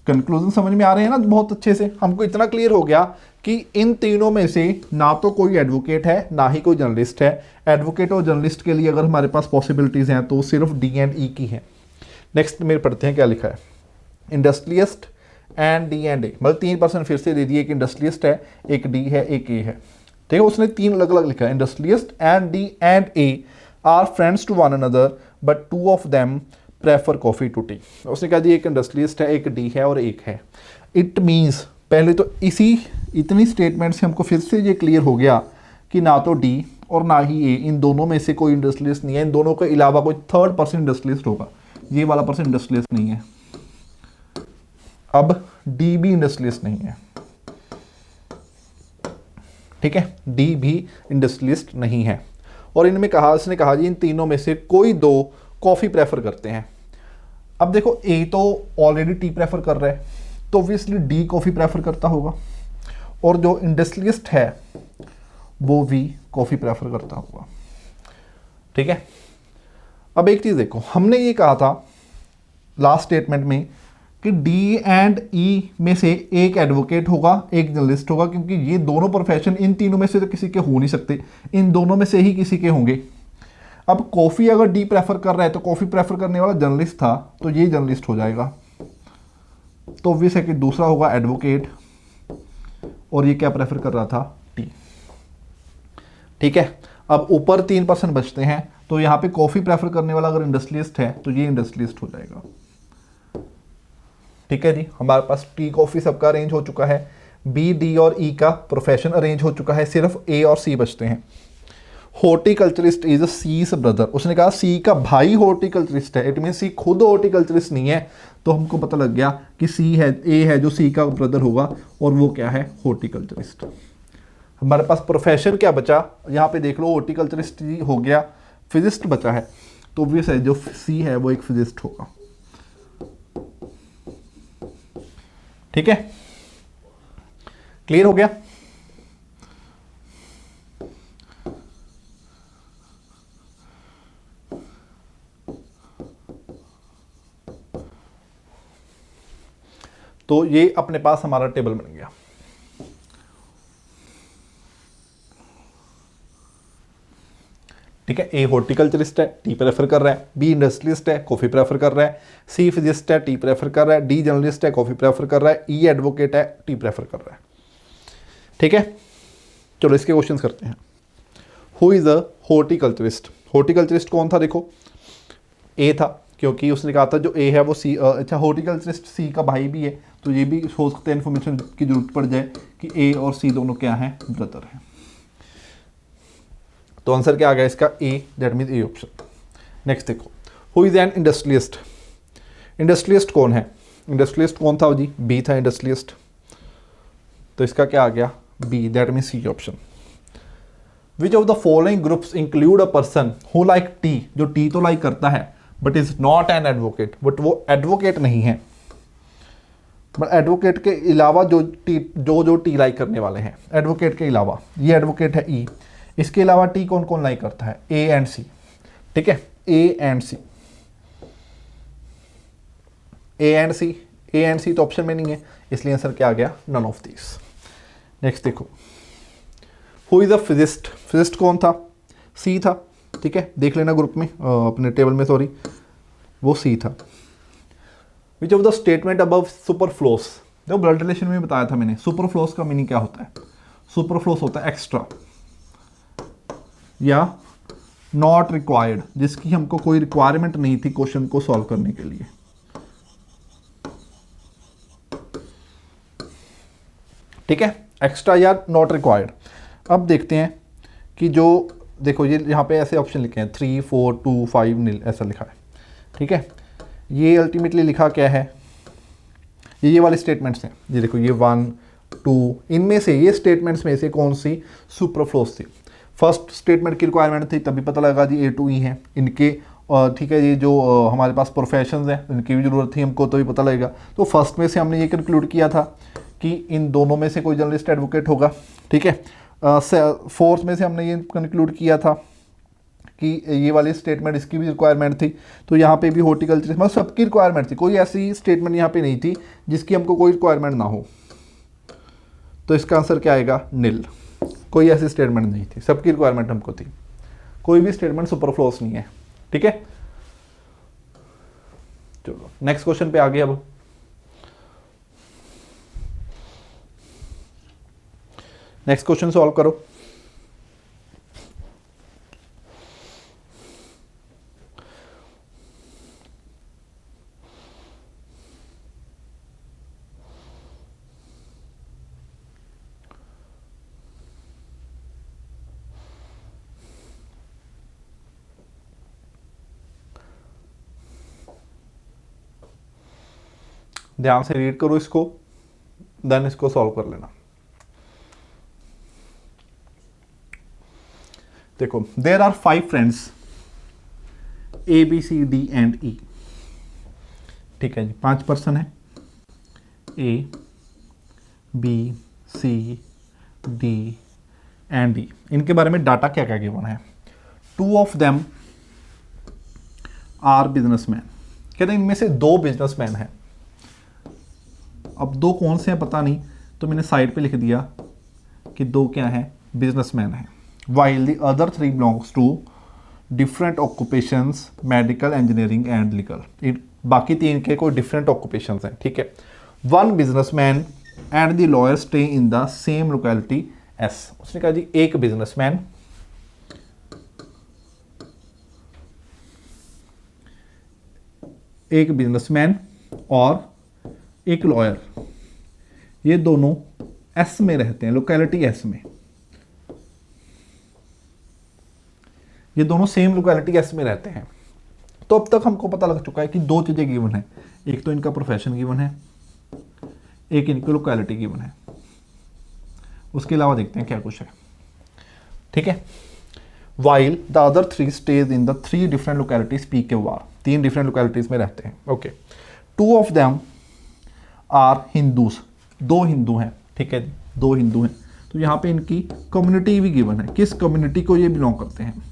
कंक्लूजन समझ में आ रहे हैं ना बहुत अच्छे से? हमको इतना क्लियर हो गया कि इन तीनों में से ना तो कोई एडवोकेट है ना ही कोई जर्नलिस्ट है। एडवोकेट और जर्नलिस्ट के लिए अगर हमारे पास पॉसिबिलिटीज हैं तो सिर्फ डी एंड ई की है। नेक्स्ट मेरे पढ़ते हैं क्या लिखा है। इंडस्ट्रियलिस्ट एंड डी एंड ए, मतलब 3 पर्सन फिर से दे दिए, एक इंडस्ट्रियलिस्ट है, एक डी है, एक ए है। ठीक है, उसने 3 अलग अलग लिखा है। Industrialist and D and A are friends to one another but 2 of them prefer coffee to tea. उसने कहा जी एक इंडस्ट्रियलिस्ट है, एक डी है और एक है। इट मीन्स पहले तो इतनी स्टेटमेंट से हमको फिर से ये क्लियर हो गया कि ना तो डी और ना ही ए, इन दोनों में से कोई इंडस्ट्रियलिस्ट नहीं है। इन दोनों के अलावा कोई 3rd पर्सन इंडस्ट्रियलिस्ट होगा, ये वाला पर्सन इंडस्ट्रियलिस्ट नहीं है। अब डी भी इंडस्ट्रियलिस्ट नहीं है। ठीक है, डी भी इंडस्ट्रियलिस्ट नहीं है। और इनमें कहा, इसने कहा जी इन तीनों में से कोई 2 कॉफ़ी प्रेफर करते हैं। अब देखो ए तो ऑलरेडी टी प्रेफर कर रहा है तो ऑब्वियसली डी कॉफ़ी प्रेफर करता होगा और जो इंडस्ट्रियलिस्ट है वो भी कॉफ़ी प्रेफर करता होगा। ठीक है, अब एक चीज़ देखो, हमने ये कहा था लास्ट स्टेटमेंट में कि डी एंड ई में से एक एडवोकेट होगा, एक जर्नलिस्ट होगा, क्योंकि ये दोनों प्रोफेशन इन तीनों में से तो किसी के हो नहीं सकते, इन दोनों में से ही किसी के होंगे। अब कॉफ़ी अगर डी प्रेफर कर रहा है तो कॉफ़ी प्रेफर करने वाला जर्नलिस्ट था तो ये जर्नलिस्ट हो जाएगा। तो ऑब्वियस है कि दूसरा होगा एडवोकेट और ये क्या प्रेफर कर रहा था? टी। ठीक है, अब ऊपर 3 पर्सन बचते हैं तो यहाँ पे कॉफ़ी प्रेफर करने वाला अगर इंडस्ट्रियलिस्ट है तो ये इंडस्ट्रियलिस्ट हो जाएगा। ठीक है जी, हमारे पास टी कॉफ़ी सबका अरेंज हो चुका है, बी डी और ई का प्रोफेशन अरेंज हो चुका है, सिर्फ ए और सी बचते हैं। हॉर्टिकल्चरिस्ट इज सीज ब्रदर, उसने कहा सी का भाई हॉर्टिकल्चरिस्ट है, इट मीन सी खुद हॉर्टिकल्चरिस्ट नहीं है। तो हमको पता लग गया कि सी है, ए है जो सी का ब्रदर होगा और वो क्या है? हॉर्टिकल्चरिस्ट। हमारे पास प्रोफेशन क्या बचा? यहाँ पे देख लो, हॉर्टिकल्चरिस्ट हो गया, फिजिस्ट बचा है, तो ऑब्वियस है जो सी है वो एक फिजिस्ट होगा। ठीक है, क्लियर हो गया? तो ये अपने पास हमारा टेबल बन गया। ठीक है, ए हॉर्टिकल्चरिस्ट है, टी प्रेफर कर रहा है, बी इंडस्ट्रियलिस्ट है, कॉफी प्रेफर कर रहा है, सी फिजिस्ट है, टी प्रेफर कर रहा है, डी जर्नलिस्ट है, कॉफी प्रेफर कर रहा है, ई एडवोकेट है, टी प्रेफर कर रहा है। ठीक है, चलो इसके क्वेश्चंस करते हैं। Who is a horticulturist? Horticulturist कौन था? देखो ए था, क्योंकि उसने कहा था जो ए है वो सी, अच्छा हॉर्टिकल्चरिस्ट सी का भाई भी है, तो ये भी हो सकता है इन्फॉर्मेशन की जरूरत पड़ जाए कि ए और सी दोनों क्या हैं? ब्रदर हैं। तो आंसर क्या आ गया इसका? A, that means A option. Next देखो, who is an industrialist? Industrialist कौन है? इंडस्ट्रियलिस्ट कौन था जी? बी था इंडस्ट्रियलिस्ट, तो इसका क्या आ गया? B, that means C option. Which of the following groups include a person who like tea, जो टी तो लाइक करता है but is not an advocate, but वो एडवोकेट नहीं है, बट एडवोकेट के अलावा जो टी लाइक करने वाले हैं, एडवोकेट के अलावा, ये एडवोकेट है ई, इसके अलावा टी कौन कौन लाइक करता है, ए एंड सी, ठीक है, ए एंड सी, ए एंड सी तो ऑप्शन में नहीं है, इसलिए आंसर क्या आ गया, नन ऑफ दिस। नेक्स्ट देखो, who is a physicist, physicist कौन था, सी था, ठीक है, देख लेना ग्रुप में, अपने टेबल में, सॉरी, वो सी था। Which of the statement above superfluous, देखो ब्लड रिलेशन में बताया था मैंने, सुपरफ्लोस का मीनिंग क्या होता है, सुपरफ्लोस होता है एक्स्ट्रा या नॉट रिक्वायर्ड, जिसकी हमको कोई रिक्वायरमेंट नहीं थी क्वेश्चन को सॉल्व करने के लिए, ठीक है, एक्स्ट्रा या नॉट रिक्वायर्ड। अब देखते हैं कि जो, देखो ये यहाँ पे ऐसे ऑप्शन लिखे हैं 3 4 2 5 नील, ऐसा लिखा है, ठीक है, ये अल्टीमेटली लिखा क्या है, ये वाले स्टेटमेंट्स हैं, ये देखो ये 1 2, इनमें से, ये स्टेटमेंट्स में से कौन सी सुपरफ्लोस थी। फर्स्ट स्टेटमेंट की रिक्वायरमेंट थी, तभी पता लगा जी ए टू ई हैं इनके, ठीक है, ये जो हमारे पास प्रोफेशंस हैं इनकी भी ज़रूरत थी हमको, तभी पता लगेगा। तो फर्स्ट में से हमने ये कंक्लूड किया था कि इन दोनों में से कोई जर्नलिस्ट एडवोकेट होगा, ठीक है। फोर्थ में से हमने ये कंक्लूड किया था कि ये वाली स्टेटमेंट इसकी भी रिक्वायरमेंट थी, तो यहाँ पे भी हॉर्टिकल्चर, मतलब सबकी रिक्वायरमेंट थी, कोई ऐसी स्टेटमेंट यहाँ पे नहीं थी जिसकी हमको कोई रिक्वायरमेंट ना हो, तो इसका आंसर क्या आएगा, नील, कोई ऐसी स्टेटमेंट नहीं थी, सबकी रिक्वायरमेंट हमको थी, कोई भी स्टेटमेंट सुपरफ्लोस नहीं है, ठीक है। चलो नेक्स्ट क्वेश्चन पे आ गए। अब नेक्स्ट क्वेश्चन सॉल्व करो। ध्यान से रीड करो इसको, देन इसको सॉल्व कर लेना। देखो, there are 5 friends A B C D and E, ठीक है जी, 5 पर्सन है, A B C D and E. इनके बारे में डाटा क्या क्या गिवन है, 2 ऑफ देम आर बिजनेसमैन, कहते हैं इनमें से 2 बिजनेसमैन हैं। अब 2 कौन से हैं पता नहीं, तो मैंने साइड पे लिख दिया कि 2 क्या है, बिजनेसमैन है। While the other 3 belongs to different occupations, medical, engineering and legal. बाकी 3 के कोई डिफरेंट ऑक्यूपेशंस हैं, ठीक है। 1 businessman and the lawyer stay in the same locality S. उसने कहा जी एक बिजनेसमैन, एक बिजनेसमैन और एक लॉयर, ये दोनों एस में रहते हैं, लोकेलिटी एस में, ये दोनों सेम लोकेलिटी एस में रहते हैं। तो अब तक हमको पता लग चुका है कि 2 चीजें गिवन है, एक तो इनका प्रोफेशन गिवन है, एक इनकी लोकेलिटी गिवन है। उसके अलावा देखते हैं क्या कुछ है, ठीक है। While the other 3 stays in the 3 different localities P के वार, 3 डिफरेंट लोकेलिटीज में रहते हैं, okay. 2 of them are Hindus, 2 Hindu हैं, ठीक है, 2 हिंदू हैं। तो यहाँ पे इनकी कम्युनिटी भी गिवन है, किस कम्युनिटी को ये बिलोंग करते हैं,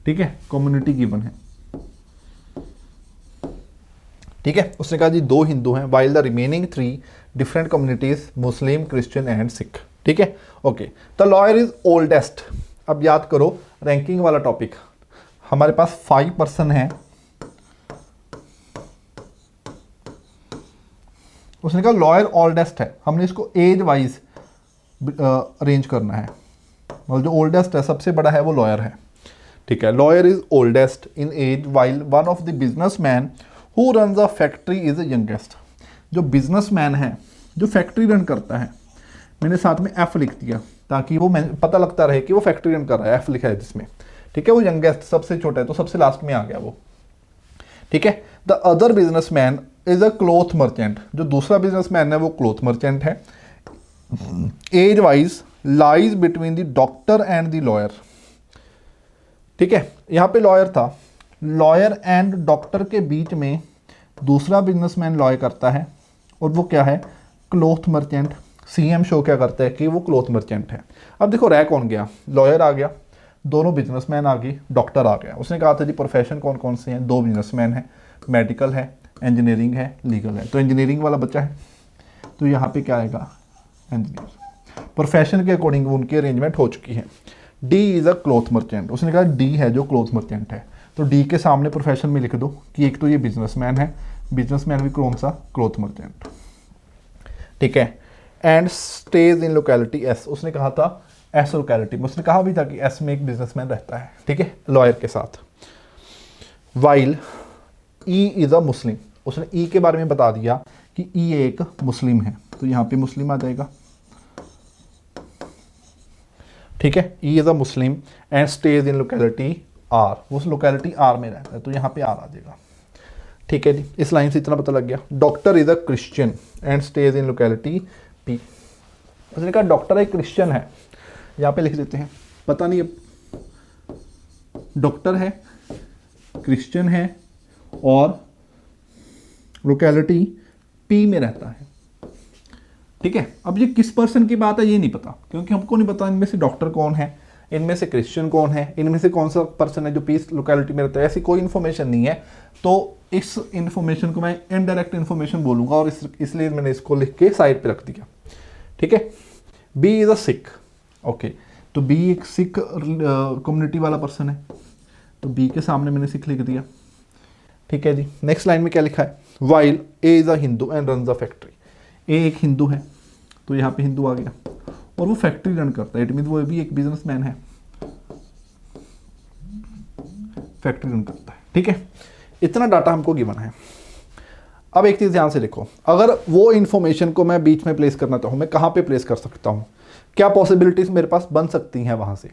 ठीक है, कम्युनिटी गिवन है, ठीक है। उसने कहा जी 2 हिंदू हैं, while the remaining 3 different communities, Muslim, Christian and Sikh, ठीक है, okay. The lawyer is oldest. अब याद करो रैंकिंग वाला टॉपिक, हमारे पास 5 पर्सन है, उसने कहा लॉयर ओल्डेस्ट है, हमने इसको एज वाइज अरेंज करना है, मतलब जो ओल्डेस्ट है, सबसे बड़ा है वो लॉयर है, ठीक है। Lawyer is oldest in age while one of the businessman who runs a factory is youngest. जो बिजनेसमैन है, जो फैक्ट्री रन करता है, मैंने साथ में एफ लिख दिया ताकि वो पता लगता रहे कि वो फैक्ट्री रन कर रहा है, एफ लिखा है जिसमें, ठीक है। वो यंगेस्ट सबसे छोटा है, तो सबसे लास्ट में आ गया वो, ठीक है। The other businessman is a cloth merchant, जो दूसरा बिजनेसमैन है वो क्लॉथ मर्चेंट है। Age wise lies between the doctor and the lawyer. ठीक है, यहाँ पे लॉयर था, लॉयर एंड डॉक्टर के बीच में दूसरा बिजनेसमैन लॉय करता है, और वो क्या है, क्लॉथ मर्चेंट। सीएम शो क्या करता है कि वो क्लॉथ मर्चेंट है। अब देखो रह कौन गया, लॉयर आ गया, दोनों बिजनेसमैन आ गए, डॉक्टर आ गया। उसने कहा था जी प्रोफेशन कौन कौन से हैं, दो बिजनेसमैन हैं, मेडिकल है, इंजीनियरिंग है, लीगल है। तो इंजीनियरिंग वाला बच्चा है, तो यहाँ पे क्या आएगा, इंजीनियर। प्रोफेशन के अकॉर्डिंग उनकी अरेंजमेंट हो चुकी है। D is a cloth merchant, उसने कहा डी है जो क्लॉथ मर्चेंट है, तो डी के सामने प्रोफेशन में लिख दो कि एक तो ये बिजनेसमैन है, बिजनेसमैन भी कौन सा, क्लॉथ मर्चेंट। ठीक है, एंड स्टेज इन लोकेलिटी एस, उसने कहा था एस लोकेलिटी में, उसने कहा भी था कि एस में एक बिजनेसमैन रहता है। ठीक है, लॉयर के साथ। वाइल ई इज़ अ मुस्लिम, उसने ई के बारे में बता दिया कि ई एक मुस्लिम है, तो यहाँ पे मुस्लिम आ जाएगा। ठीक है, E is a Muslim and स्टेज इन लोकेलिटी आर, उस लोकेलिटी आर में रहता है, तो यहाँ पे आर आ जाएगा। ठीक है जी, इस लाइन से इतना पता लग गया। Doctor is a Christian and स्टेज इन लोकेलिटी पी, उसने कहा डॉक्टर एक क्रिश्चियन है, यहाँ पे लिख देते हैं, पता नहीं डॉक्टर है, क्रिश्चियन है, और लोकेलिटी पी में रहता है। ठीक है, अब ये किस पर्सन की बात है ये नहीं पता, क्योंकि हमको नहीं पता इनमें से डॉक्टर कौन है, इनमें से क्रिश्चियन कौन है, इनमें से कौन सा पर्सन है जो पीस लोकेलिटी में रहता है, ऐसी कोई इन्फॉर्मेशन नहीं है। तो इस इन्फॉर्मेशन को मैं इनडायरेक्ट इन्फॉर्मेशन बोलूँगा, और इसलिए मैंने इसको लिख के साइड पे रख दिया। ठीक है, B is a Sikh, okay, तो बी एक सिख कम्युनिटी वाला पर्सन है, तो बी के सामने मैंने सिख लिख दिया। ठीक है जी, नेक्स्ट लाइन में क्या लिखा है, while A is a Hindu and run the factory, A एक हिंदू है, तो यहाँ पे हिंदू आ गया, और वो फैक्ट्री रन करता है, इट मीन वो भी एक बिजनेसमैन है, फैक्ट्री रन करता है। ठीक है, इतना डाटा हमको गिवन है। अब एक चीज़ ध्यान से देखो, अगर वो इन्फॉर्मेशन को मैं बीच में प्लेस करना चाहूँ, मैं कहाँ पे प्लेस कर सकता हूँ, क्या पॉसिबिलिटीज़ मेरे पास बन सकती हैं वहाँ से।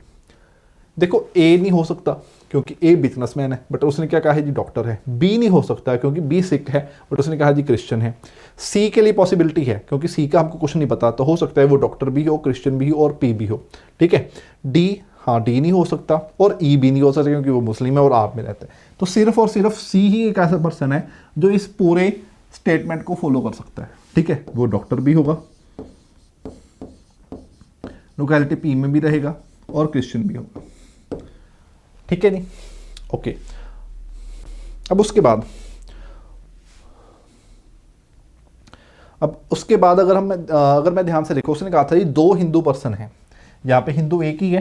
देखो ए नहीं हो सकता क्योंकि ए बिजनेसमैन है, बट उसने क्या कहा है जी डॉक्टर है। बी नहीं हो सकता क्योंकि बी सिख है, बट उसने कहा जी क्रिश्चियन है। सी के लिए पॉसिबिलिटी है क्योंकि सी का हमको कुछ नहीं पता, तो हो सकता है वो डॉक्टर भी हो, क्रिश्चियन भी हो, और पी भी हो। ठीक है, डी, हाँ डी नहीं हो सकता, और ई भी नहीं हो सकता क्योंकि वो मुस्लिम है और आप में रहता है। तो सिर्फ और सिर्फ सी ही एक ऐसा पर्सन है जो इस पूरे स्टेटमेंट को फॉलो कर सकता है। ठीक है, वो डॉक्टर भी होगा, लोकेलिटी पी में भी रहेगा, और क्रिश्चियन भी होगा। ठीक है जी, ओके। अब उसके बाद अगर मैं ध्यान से देखो, उसने कहा था ये दो हिंदू पर्सन हैं, यहाँ पे हिंदू एक ही है,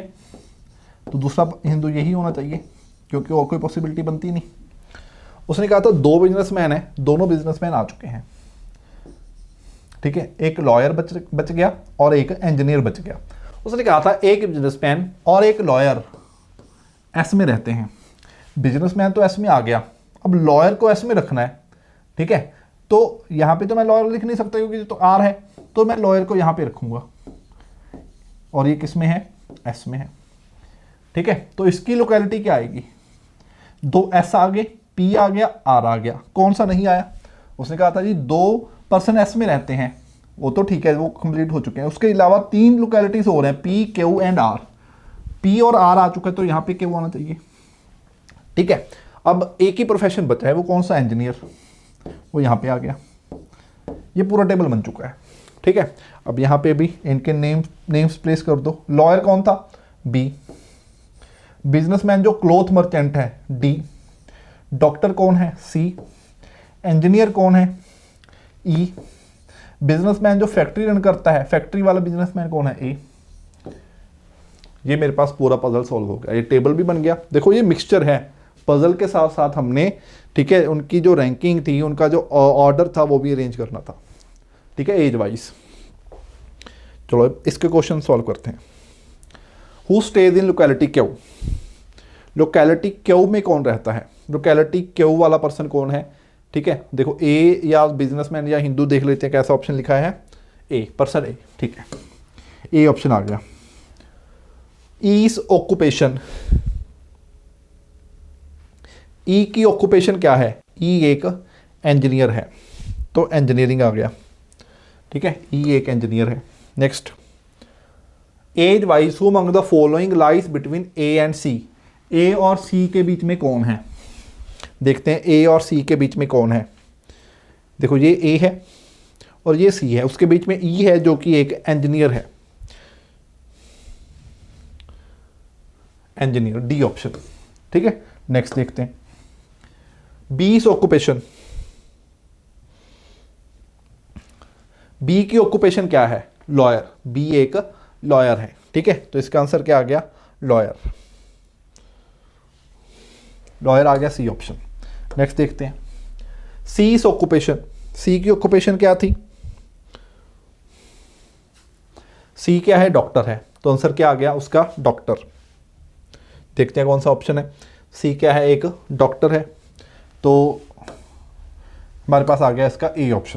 तो दूसरा हिंदू यही होना चाहिए क्योंकि और कोई पॉसिबिलिटी बनती नहीं। उसने कहा था दो बिजनेसमैन हैं, दोनों बिजनेसमैन आ चुके हैं। ठीक है, एक लॉयर बच गया और एक इंजीनियर बच गया। उसने कहा था एक बिजनेसमैन और एक लॉयर एस में रहते हैं, बिजनेसमैन तो एस में आ गया, अब लॉयर को एस में रखना है। ठीक है, तो यहाँ पे तो मैं लॉयर लिख नहीं सकता क्योंकि तो आर है, तो मैं लॉयर को यहाँ पे रखूँगा, और ये किस में है, एस में है। ठीक है, तो इसकी लोकेलिटी क्या आएगी, दो एस आ गए, पी आ गया, आर आ गया, कौन सा नहीं आया। उसने कहा था जी दो पर्सन एस में रहते हैं, वो तो ठीक है, वो कंप्लीट हो चुके हैं। उसके अलावा तीन लोकेलिटीज हो रहे हैं, P, Q and R. P और आर आ चुका है, तो यहाँ पे क्यू आना चाहिए। ठीक है, अब एक ही प्रोफेशन बचा है, वो कौन सा, इंजीनियर, वो यहाँ पे आ गया। ये पूरा टेबल बन चुका है। ठीक है, अब यहाँ पे भी इनके नेम्स प्लेस कर दो। लॉयर कौन था, बी। बिजनेसमैन जो क्लॉथ मर्चेंट है, डी। डॉक्टर कौन है, सी। इंजीनियर कौन है, ई। बिजनेसमैन जो फैक्ट्री रन करता है, फैक्ट्री वाला बिजनेसमैन कौन है, ए। ये मेरे पास पूरा पजल सॉल्व हो गया, ये टेबल भी बन गया। देखो ये मिक्सचर है, पजल के साथ साथ हमने, ठीक है, उनकी जो रैंकिंग थी, उनका जो ऑर्डर था वो भी अरेंज करना था। ठीक है, एज वाइज। चलो इसके क्वेश्चन सॉल्व करते हैं। Who stays in locality Q, locality Q में कौन रहता है, लोकेलिटी क्यू वाला पर्सन कौन है। ठीक है, देखो ए या बिजनेसमैन या हिंदू, देख लेते हैं कैसा ऑप्शन लिखा है, ए, पर्सन ए। ठीक है, ए ऑप्शन आ गया। ईज ऑक्यूपेशन, ई की ऑक्यूपेशन क्या है, ई एक इंजीनियर है, तो इंजीनियरिंग आ गया। ठीक है, ई एक इंजीनियर है। Next, age wise who among the following lies between A and C. A और सी के बीच में कौन है, देखते हैं ए और सी के बीच में कौन है। देखो ये ए है और ये सी है, उसके बीच में ई है जो कि एक इंजीनियर है, इंजीनियर, डी ऑप्शन। ठीक है, नेक्स्ट देखते हैं। बीस ऑक्यूपेशन, बी की ऑक्यूपेशन क्या है, लॉयर, बी एक लॉयर है। ठीक है, तो इसका आंसर क्या आ गया, लॉयर, लॉयर आ गया सी ऑप्शन। नेक्स्ट देखते हैं। सी इस ऑक्यूपेशन, सी की ऑक्यूपेशन क्या थी, सी क्या है, डॉक्टर है, तो आंसर क्या आ गया उसका, डॉक्टर। देखते हैं कौन सा ऑप्शन है, सी क्या है, एक डॉक्टर है, तो हमारे पास आ गया इसका ए ऑप्शन।